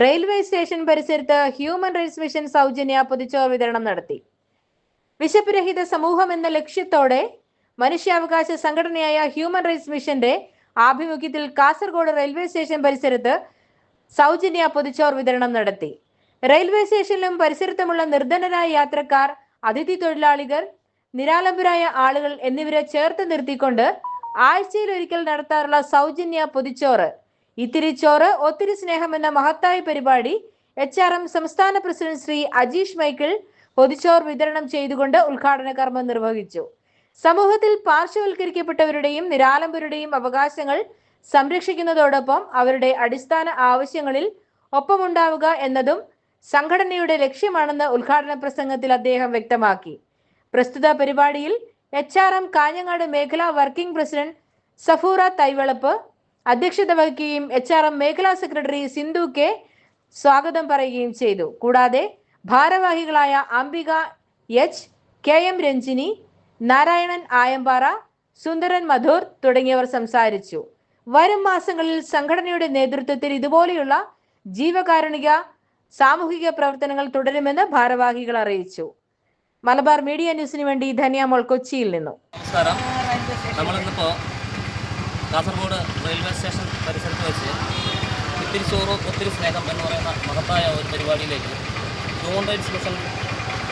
Railway station പരിസരത്ത് human rights mission സൗജന്യ പൊതിച്ചോറ് വിതരണം നടത്തി. വിശപ്പ് രഹിത സമൂഹം എന്ന ലക്ഷ്യത്തോടെ മനുഷ്യാവകാശ സംഘടനയായ ഹ്യൂമൻ റൈറ്റ്സ് മിഷന്റെ ആഭിമുഖ്യത്തിൽ കാസർഗോഡ് റെയിൽവേ സ്റ്റേഷൻ പരിസരത്ത് സൗജന്യ പൊതിച്ചോറ് വിതരണം നടത്തി. റെയിൽവേ സ്റ്റേഷനിലും പരിസരത്തുമുള്ള നിർധനരായ യാത്രക്കാർ, അതിഥി തൊഴിലാളികൾ, നിരാലംബരായ ആളുകൾ എന്നിവരെ ചേർത്ത് നിർത്തിക്കൊണ്ട് ആഴ്ചയിൽ ഒരിക്കൽ നടത്താറുള്ള സൗജന്യ പൊതിച്ചോറ് ഇത്തിരി ചോറ് ഒത്തിരി സ്നേഹം എന്ന മഹത്തായ പരിപാടി HRM സംസ്ഥാന പ്രസിഡന്റ് ശ്രീ അജീഷ് മൈക്കിൾ പൊതിച്ചോർ വിതരണം ചെയ്തുകൊണ്ട് ഉദ്ഘാടന കർമ്മം നിർവഹിച്ചു. സമൂഹത്തിൽ പാർശ്വവൽക്കരിക്കപ്പെട്ടവരുടെയും നിരാലംബരുടെയും അവകാശങ്ങൾ സംരക്ഷിക്കുന്നതോടൊപ്പം അവരുടെ അടിസ്ഥാന ആവശ്യങ്ങളിൽ ഒപ്പമുണ്ടാവുക എന്നതും സംഘടനയുടെ ലക്ഷ്യമാണെന്ന് ഉദ്ഘാടന പ്രസംഗത്തിൽ അദ്ദേഹം വ്യക്തമാക്കി. പ്രസ്തുത പരിപാടിയിൽ HRM കാഞ്ഞങ്ങാട് മേഖലാ വർക്കിംഗ് പ്രസിഡന്റ് സഫൂറ തൈവളപ്പ് അധ്യക്ഷത വഹിക്കുകയും HRM മേഖലാ സെക്രട്ടറി സിന്ധു കെ സ്വാഗതം പറയുകയും ചെയ്തു. കൂടാതെ ഭാരവാഹികളായ അംബിക H, KM രഞ്ജിനി, നാരായണൻ ആയമ്പാറ, സുന്ദരൻ മധൂർ തുടങ്ങിയവർ സംസാരിച്ചു. വരും മാസങ്ങളിൽ സംഘടനയുടെ നേതൃത്വത്തിൽ ഇതുപോലെയുള്ള ജീവകാരുണിക സാമൂഹിക പ്രവർത്തനങ്ങൾ തുടരുമെന്ന് ഭാരവാഹികൾ അറിയിച്ചു. മലബാർ മീഡിയ ന്യൂസിന് വേണ്ടി ധന്യമോൾ, കൊച്ചിയിൽ നിന്നും. നമസ്കാരം. നമ്മളിന്നിപ്പോൾ കാസർഗോഡ് റെയിൽവേ സ്റ്റേഷൻ പരിസരത്ത് വെച്ച് ഇത്തിരി ചോറ് ഒത്തിരി സ്നേഹം എന്ന് പറയുന്ന മഹത്തായ ഒരു പരിപാടിയിലേക്ക് ഹ്യൂമൻ റൈറ്റ്സ് മിഷൻ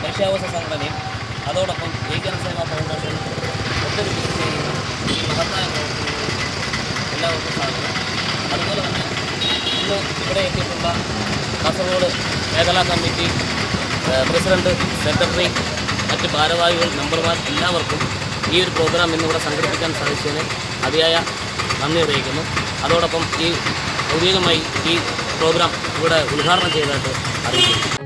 മനുഷ്യാവകാശ സംഘടനയും അതോടൊപ്പം ജനസേവാ ഫൗണ്ടേഷൻ ഒത്തിരി ചെയ്യുന്ന ഈ മഹത്തായ എല്ലാവർക്കും സ്വാഗതം. അതുപോലെ തന്നെ ഇന്ന് ഇവിടെ എത്തിയിട്ടുള്ള കാസർഗോഡ് മേഖലാ കമ്മിറ്റി പ്രസിഡന്റ്, സെക്രട്ടറി, മറ്റ് ഭാരവാഹികൾ, മെമ്പർമാർ എല്ലാവർക്കും ഈ ഒരു പ്രോഗ്രാം ഇന്നിവിടെ സംഘടിപ്പിക്കാൻ സാധിച്ചതിന് അതിയായ നന്ദി അറിയിക്കുന്നു. അതോടൊപ്പം ഈ ഔദ്യോഗികമായി ഈ പ്രോഗ്രാം ഇവിടെ ഉദ്ഘാടനം ചെയ്തതായിട്ട് അറിയിക്കുന്നു.